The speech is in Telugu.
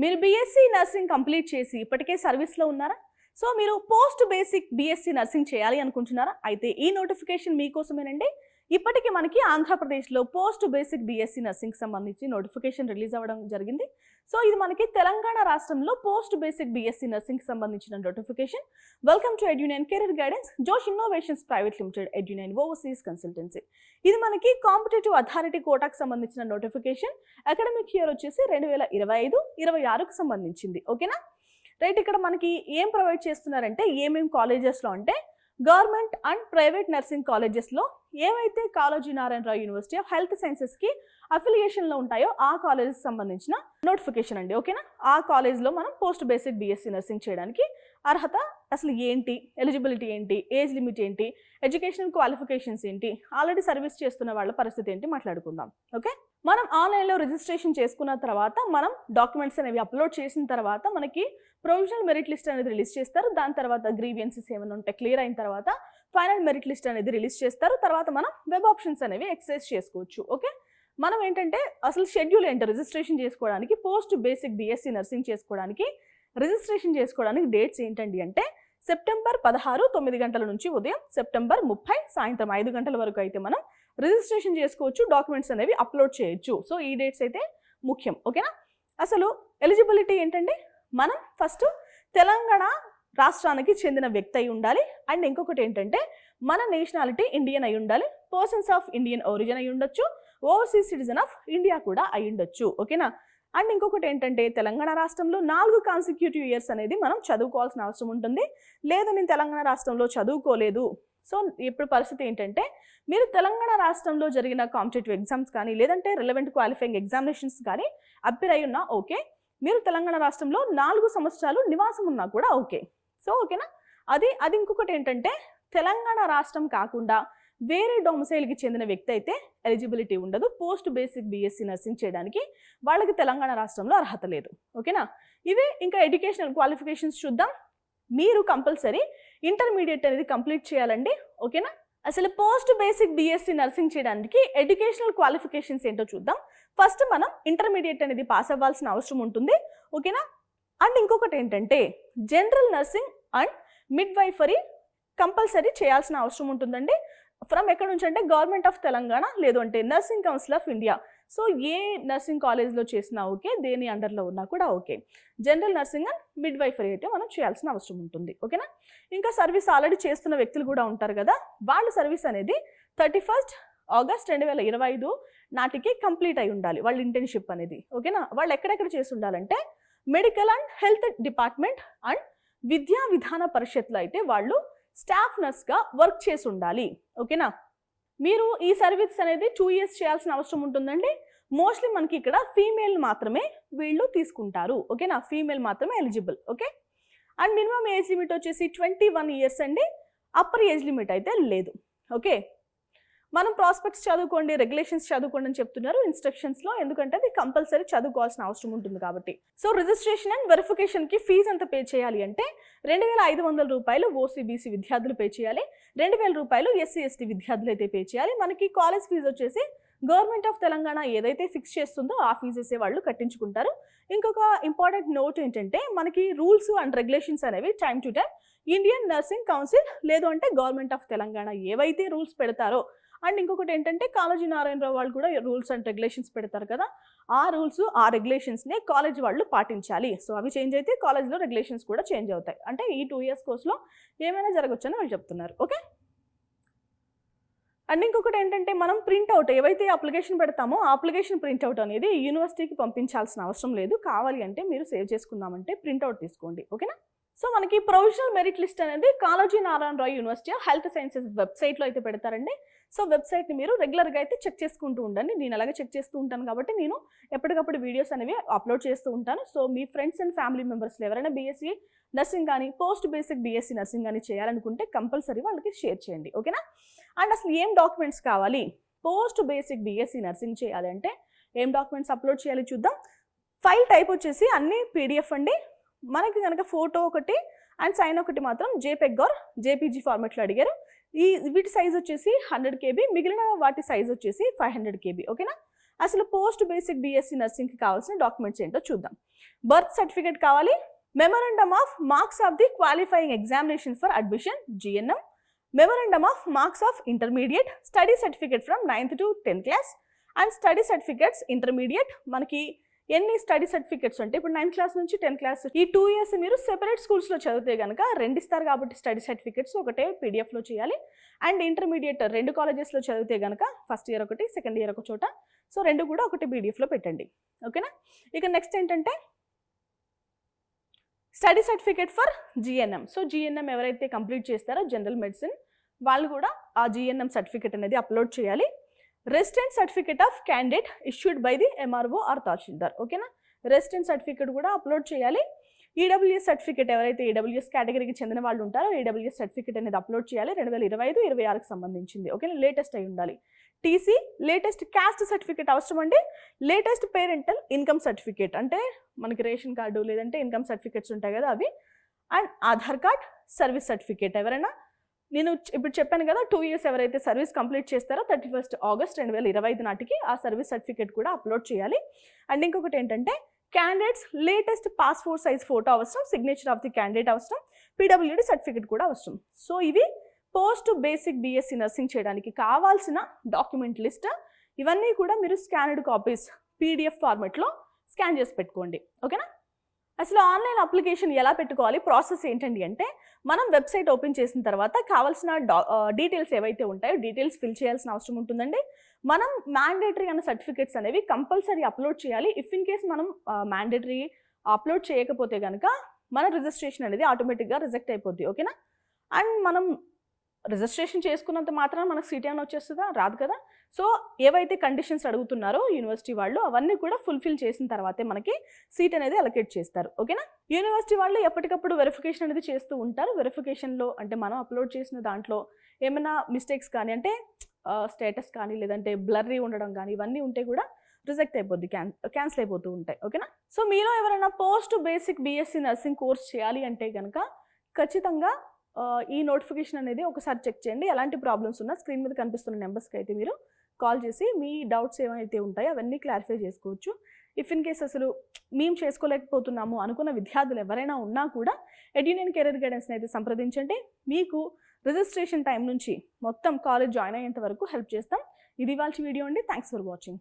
మీరు బీఎస్సీ నర్సింగ్ కంప్లీట్ చేసి ఇప్పటికే సర్వీస్లో ఉన్నారా? సో మీరు పోస్ట్ బేసిక్ బీఎస్సీ నర్సింగ్ చేయాలి అనుకుంటున్నారా? అయితే ఈ నోటిఫికేషన్ మీకోసమేనండి. ఇప్పటికే మనకి ఆంధ్రప్రదేశ్లో పోస్ట్ బేసిక్ బీఎస్సీ నర్సింగ్ సంబంధించి నోటిఫికేషన్ రిలీజ్ అవ్వడం జరిగింది. సో ఇది మనకి తెలంగాణ రాష్ట్రంలో పోస్ట్ బేసిక్ బీఎస్సీ నర్సింగ్ సంబంధించిన notification. Welcome to Edunine career guidance, Josh innovations private limited, Edunine overseas consultancy. ఇది మనకి కాంపిటేటివ్ అథారిటీ కోటాకు సంబంధించిన నోటిఫికేషన్. అకాడమిక్ ఇయర్ వచ్చేసి 2025-26కు సంబంధించింది. ఓకేనా రైట్. ఇక్కడ మనకి ఏం ప్రొవైడ్ చేస్తున్నారంటే ఏమేం కాలేజెస్లో అంటే గవర్నమెంట్ అండ్ ప్రైవేట్ నర్సింగ్ కాలేజెస్లో ఏవైతే Kaloji Narayana Rao university of Health సైన్సెస్కి అఫిలియేషన్లో ఉంటాయో ఆ కాలేజ్కి సంబంధించిన నోటిఫికేషన్ అండి. ఓకేనా, ఆ కాలేజ్లో మనం పోస్ట్ బేసిక్ బీఎస్సీ నర్సింగ్ చేయడానికి అర్హత అసలు ఏంటి, ఎలిజిబిలిటీ ఏంటి, ఏజ్ లిమిట్ ఏంటి, ఎడ్యుకేషనల్ క్వాలిఫికేషన్స్ ఏంటి, ఆల్రెడీ సర్వీస్ చేస్తున్న వాళ్ళ పరిస్థితి ఏంటి మాట్లాడుకుందాం. ఓకే, మనం ఆన్లైన్లో రిజిస్ట్రేషన్ చేసుకున్న తర్వాత మనం డాక్యుమెంట్స్ అనేవి అప్లోడ్ చేసిన తర్వాత మనకి ప్రొవిజనల్ మెరిట్ లిస్ట్ అనేది రిలీజ్ చేస్తారు. దాని తర్వాత గ్రీవియన్సెస్ ఏమైనా ఉంటే క్లియర్ అయిన తర్వాత ఫైనల్ మెరిట్ లిస్ట్ అనేది రిలీజ్ చేస్తారు. తర్వాత మనం వెబ్ ఆప్షన్స్ అనేవి ఎక్సర్సైజ్ చేసుకోవచ్చు. ఓకే, మనం ఏంటంటే అసలు షెడ్యూల్ ఏంటో రిజిస్ట్రేషన్ చేసుకోవడానికి పోస్ట్ బేసిక్ బీఎస్సీ నర్సింగ్ చేసుకోవడానికి రిజిస్ట్రేషన్ చేసుకోవడానికి డేట్స్ ఏంటండి అంటే సెప్టెంబర్ 16 9 గంటల నుంచి ఉదయం సెప్టెంబర్ 30 సాయంత్రం 5 గంటల వరకు అయితే మనం రిజిస్ట్రేషన్ చేసుకోవచ్చు, డాక్యుమెంట్స్ అనేవి అప్లోడ్ చేయొచ్చు. సో ఈ డేట్స్ అయితే ముఖ్యం. ఓకేనా, అసలు ఎలిజిబిలిటీ ఏంటంటే మనం ఫస్ట్ తెలంగాణ రాష్ట్రానికి చెందిన వ్యక్తి అయి ఉండాలి. అండ్ ఇంకొకటి ఏంటంటే మన నేషనాలిటీ ఇండియన్ అయి ఉండాలి, పర్సన్స్ ఆఫ్ ఇండియన్ ఒరిజిన్ అయి ఉండొచ్చు, ఓవర్సీస్ సిటిజన్ ఆఫ్ ఇండియా కూడా అయి ఉండొచ్చు. ఓకేనా, అండ్ ఇంకొకటి ఏంటంటే తెలంగాణ రాష్ట్రంలో 4 కాన్సిక్యూటివ్ ఇయర్స్ అనేది మనం చదువుకోవాల్సిన అవసరం ఉంటుంది. లేదా నేను తెలంగాణ రాష్ట్రంలో చదువుకోలేదు, సో ఇప్పుడు పరిస్థితి ఏంటంటే మీరు తెలంగాణ రాష్ట్రంలో జరిగిన కాంపిటేటివ్ ఎగ్జామ్స్ కానీ లేదంటే రిలవెంట్ క్వాలిఫైయింగ్ ఎగ్జామినేషన్స్ కానీ అప్పిర్ అయి ఉన్నా ఓకే, మీరు తెలంగాణ రాష్ట్రంలో 4 సంవత్సరాలు నివాసం ఉన్నా కూడా ఓకే. సో ఓకేనా, అది ఇంకొకటి ఏంటంటే తెలంగాణ రాష్ట్రం కాకుండా వేరే డొమిసైల్కి చెందిన వ్యక్తి అయితే ఎలిజిబిలిటీ ఉండదు. పోస్ట్ బేసిక్ బీఎస్సీ నర్సింగ్ చేయడానికి వాళ్ళకి తెలంగాణ రాష్ట్రంలో అర్హత లేదు. ఓకేనా, ఇవి ఇంకా ఎడ్యుకేషనల్ క్వాలిఫికేషన్స్ చూద్దాం. మీరు కంపల్సరీ ఇంటర్మీడియట్ అనేది కంప్లీట్ చేయాలండి. ఓకేనా, అసలు పోస్ట్ బేసిక్ బీఎస్సీ నర్సింగ్ చేయడానికి ఎడ్యుకేషనల్ క్వాలిఫికేషన్స్ ఏంటో చూద్దాం. ఫస్ట్ మనం ఇంటర్మీడియట్ అనేది పాస్ అవ్వాల్సిన అవసరం ఉంటుంది. ఓకేనా, అండ్ ఇంకొకటి ఏంటంటే general nursing and midwifery compulsory చేయాల్సిన అవసరం ఉంటుందండి. ఫ్రమ్ ఎక్కడ నుంచి అంటే గవర్నమెంట్ ఆఫ్ తెలంగాణ లేదు అంటే nursing council of India. So ఏ నర్సింగ్ కాలేజ్లో చేసినా ఓకే, దేని అండర్లో ఉన్నా కూడా okay. General nursing and midwifery అయితే మనం చేయాల్సిన అవసరం ఉంటుంది. ఓకేనా, ఇంకా సర్వీస్ ఆల్రెడీ చేస్తున్న వ్యక్తులు కూడా ఉంటారు కదా, వాళ్ళ సర్వీస్ అనేది 31 ఆగస్ట్ 2025 నాటికి కంప్లీట్ అయి ఉండాలి వాళ్ళ ఇంటర్న్షిప్ అనేది. ఓకేనా, వాళ్ళు ఎక్కడెక్కడ చేసి ఉండాలంటే medical and health department and విద్యా విధాన పరిషత్లో అయితే వాళ్ళు స్టాఫ్ నర్స్గా వర్క్ చేసి ఉండాలి. ఓకేనా, మీరు ఈ సర్వీస్ అనేది 2 years చేయాల్సిన అవసరం ఉంటుందండి. మోస్ట్లీ మనకి ఇక్కడ ఫీమేల్ మాత్రమే వీళ్ళు తీసుకుంటారు. ఓకేనా, ఫీమేల్ మాత్రమే eligible. Okay, and minimum age limit వచ్చేసి 21 years అండి. అప్పర్ ఏజ్ లిమిట్ అయితే లేదు. ఓకే, మనం ప్రాస్పెక్ట్స్ చదువుకోండి, రెగ్యులేషన్స్ చదువుకోండి అని చెప్తున్నారు ఇన్స్ట్రక్షన్స్లో, ఎందుకంటే అది కంపల్సరీ చదువుకోవాల్సిన అవసరం ఉంటుంది కాబట్టి. సో రిజిస్ట్రేషన్ అండ్ వెరిఫికేషన్కి ఫీజు ఎంత పే చేయాలి అంటే 2500 రూపాయలు ఓసీబీసీ విద్యార్థులు పే చేయాలి, 2000 రూపాయలు ఎస్సీ ఎస్టీ విద్యార్థులు అయితే పే చేయాలి. మనకి కాలేజ్ ఫీజు వచ్చేసి గవర్నమెంట్ ఆఫ్ తెలంగాణ ఏదైతే ఫిక్స్ చేస్తుందో ఆ ఫీజెసే వాళ్ళు కట్టించుకుంటారు. ఇంకొక ఇంపార్టెంట్ నోట్ ఏంటంటే మనకి రూల్స్ అండ్ రెగ్యులేషన్స్ అనేవి time to time Indian nursing council లేదు అంటే గవర్నమెంట్ ఆఫ్ తెలంగాణ ఏవైతే రూల్స్ పెడతారో, అండ్ ఇంకొకటి ఏంటంటే కాళోజీ నారాయణరావు వాళ్ళు కూడా రూల్స్ అండ్ రెగ్యులేషన్స్ పెడతారు కదా, ఆ రూల్స్ ఆ రెగ్యులేషన్స్ని కాలేజ్ వాళ్ళు పాటించాలి. సో అవి చేంజ్ అయితే కాలేజ్లో రెగ్యులేషన్స్ కూడా చేంజ్ అవుతాయి. అంటే ఈ 2 years కోర్సులో ఏమైనా జరగచ్చు అని వాళ్ళు చెప్తున్నారు. ఓకే, అండ్ ఇంకొకటి ఏంటంటే మనం ప్రింట్అవుట్ ఏవైతే అప్లికేషన్ పెడతామో ఆ అప్లికేషన్ ప్రింట్అవుట్ అనేది యూనివర్సిటీకి పంపించాల్సిన అవసరం లేదు. కావాలి అంటే మీరు సేవ్ చేసుకుందామంటే ప్రింట్అవుట్ తీసుకోండి. ఓకేనా, సో మనకి ప్రొవిజనల్ మెరిట్ లిస్ట్ అనేది Kaloji Narayana Rao university of health sciences వెబ్సైట్లో అయితే పెడతారండి. సో వెబ్సైట్ని మీరు రెగ్యులర్గా అయితే చెక్ చేసుకుంటూ ఉండండి. నేను అలాగే చెక్ చేస్తూ ఉంటాను కాబట్టి నేను ఎప్పటికప్పుడు వీడియోస్ అనేవి అప్లోడ్ చేస్తూ ఉంటాను. సో మీ ఫ్రెండ్స్ అండ్ ఫ్యామిలీ మెంబర్స్లో ఎవరైనా బీఎస్సీ నర్సింగ్ కానీ పోస్ట్ బేసిక్ బీఎస్సీ నర్సింగ్ కానీ చేయాలనుకుంటే కంపల్సరీ వాళ్ళకి షేర్ చేయండి. ఓకేనా, అండ్ అసలు ఏం డాక్యుమెంట్స్ కావాలి పోస్ట్ బేసిక్ బీఎస్సీ నర్సింగ్ చేయాలి అంటే ఏం డాక్యుమెంట్స్ అప్లోడ్ చేయాలి చూద్దాం. ఫైల్ టైప్ వచ్చేసి అన్ని పీడిఎఫ్ అండి. మనకి కనుక ఫోటో ఒకటి అండ్ సైన్ ఒకటి మాత్రం జేపెగ్ ఆర్ జేపీజీ ఫార్మెట్లో అడిగారు. వీటి సైజ్ వచ్చేసి 100 KB, మిగిలిన వాటి సైజ్ వచ్చేసి 500 KB. ఓకేనా, అసలు పోస్ట్ బేసిక్ బీఎస్సీ నర్సింగ్కి కావాల్సిన డాక్యుమెంట్స్ ఏంటో చూద్దాం. బర్త్ సర్టిఫికేట్ కావాలి, memorandum of marks of the qualifying examination for admission GNM, memorandum of marks of intermediate, study certificate from 9th to 10th class and study certificates intermediate. మనకి ఎన్ని స్టడీ సర్టిఫికేట్స్ అంటే ఇప్పుడు 9th క్లాస్ నుంచి 10th క్లాస్ ఈ 2 years మీరు సెపరేట్ స్కూల్స్లో చదివితే కనుక 2 ఇస్తారు కాబట్టి స్టడీ సర్టిఫికేట్స్ ఒకటే పీడిఎఫ్లో చేయాలి. అండ్ ఇంటర్మీడియట్ 2 కాలేజెస్లో చదివితే కనుక ఫస్ట్ ఇయర్ ఒకటి, సెకండ్ ఇయర్ ఒక చోట, సో 2 కూడా ఒకటి పీడిఎఫ్లో పెట్టండి. ఓకేనా. ఇక నెక్స్ట్ ఏంటంటే స్టడీ సర్టిఫికేట్ ఫర్ GNM. సో GNM ఎవరైతే కంప్లీట్ చేస్తారో జనరల్ మెడిసిన్ వాళ్ళు కూడా ఆ GNM సర్టిఫికేట్ అనేది అప్లోడ్ చేయాలి. Resident certificate of candidate issued by the MRO or tahsildar. ఓకేనా. రెసిడెంట్ సర్టిఫికేట్ కూడా అప్లోడ్ చేయాలి. EWS సర్టిఫికేట్ ఎవరైతే EWS కేటగిరీకి చెందిన వాళ్ళు ఉంటారో EWS సర్టిఫికేట్ అనేది అప్లోడ్ చేయాలి. 2025-26కి సంబంధించింది. ఓకేనా. లేటెస్ట్ అయి ఉండాలి. TC లేటెస్ట్ క్యాస్ట్ సర్టిఫికేట్ అవసరం అండి. లేటెస్ట్ పేరెంటల్ ఇన్కమ్ సర్టిఫికేట్ అంటే మనకి రేషన్ కార్డు లేదంటే ఇన్కమ్ సర్టిఫికేట్స్ ఉంటాయి కదా అవి. And Aadhaar card, service certificate ఎవరైనా నేను ఇప్పుడు చెప్పాను కదా 2 years ఎవరైతే సర్వీస్ కంప్లీట్ చేస్తారో 31st August 2025 నాటికి ఆ సర్వీస్ సర్టిఫికేట్ కూడా అప్లోడ్ చేయాలి. అండ్ ఇంకొకటి ఏంటంటే candidates latest passport size photo అవసరం, సిగ్నేచర్ ఆఫ్ ది క్యాండిడేట్ అవసరం, PWD సర్టిఫికేట్ కూడా అవసరం. సో ఇవి పోస్ట్ బేసిక్ BSc నర్సింగ్ చేయడానికి కావాల్సిన డాక్యుమెంట్ లిస్ట్. ఇవన్నీ కూడా మీరు స్కానర్డ్ కాపీస్ PDF ఫార్మెట్లో స్కాన్ చేసి పెట్టుకోండి. ఓకేనా. అసలు ఆన్లైన్ అప్లికేషన్ ఎలా పెట్టుకోవాలి, ప్రాసెస్ ఏంటండి అంటే మనం వెబ్సైట్ ఓపెన్ చేసిన తర్వాత కావాల్సిన డీటెయిల్స్ ఏవైతే ఉంటాయో డీటెయిల్స్ ఫిల్ చేయాల్సిన అవసరం ఉంటుందండి. మనం మ్యాండేటరీ అన్న సర్టిఫికేట్స్ అనేవి కంపల్సరీ అప్లోడ్ చేయాలి. ఇఫ్ ఇన్ కేస్ మనం మ్యాండేటరీ అప్లోడ్ చేయకపోతే కనుక మన రిజిస్ట్రేషన్ అనేది ఆటోమేటిక్గా రిజెక్ట్ అయిపోద్ది. ఓకేనా. అండ్ మనం రిజిస్ట్రేషన్ చేసుకున్నంత మాత్రం మనకు సీట్ ఏమైనా వచ్చేస్తుందా, రాదు కదా. సో ఏవైతే కండిషన్స్ అడుగుతున్నారో యూనివర్సిటీ వాళ్ళు అవన్నీ కూడా ఫుల్ఫిల్ చేసిన తర్వాతే మనకి సీట్ అనేది అలొకేట్ చేస్తారు. ఓకేనా. యూనివర్సిటీ వాళ్ళు ఎప్పటికప్పుడు వెరిఫికేషన్ అనేది చేస్తూ ఉంటారు. వెరిఫికేషన్లో అంటే మనం అప్లోడ్ చేసిన దాంట్లో ఏమైనా మిస్టేక్స్ కానీ అంటే స్టేటస్ కానీ లేదంటే బ్లర్రీ ఉండడం కానీ ఇవన్నీ ఉంటే కూడా రిజెక్ట్ అయిపోద్ది, క్యాన్సిల్ అయిపోతూ ఉంటాయి. ఓకేనా. సో మీరు ఎవరైనా post basic BSc nursing course చేయాలి అంటే కనుక ఖచ్చితంగా ఈ నోటిఫికేషన్ అనేది ఒకసారి చెక్ చేయండి. ఎలాంటి ప్రాబ్లమ్స్ ఉన్నా స్క్రీన్ మీద కనిపిస్తున్న నెంబర్స్కి అయితే మీరు కాల్ చేసి మీ డౌట్స్ ఏమైతే ఉంటాయో అవన్నీ క్లారిఫై చేసుకోవచ్చు. ఇఫ్ ఇన్ కేస్ అసలు మేము చేసుకోలేకపోతున్నాము అనుకున్న విద్యార్థులు ఎవరైనా ఉన్నా కూడా ఎడ్యునియన్ కెరీర్ గైడెన్స్ని అయితే సంప్రదించండి. మీకు రిజిస్ట్రేషన్ టైం నుంచి మొత్తం కాలేజ్ జాయిన్ అయ్యేంత వరకు హెల్ప్ చేస్తాం. ఇది ఇవాల్టి వీడియో అండి. Thanks for watching.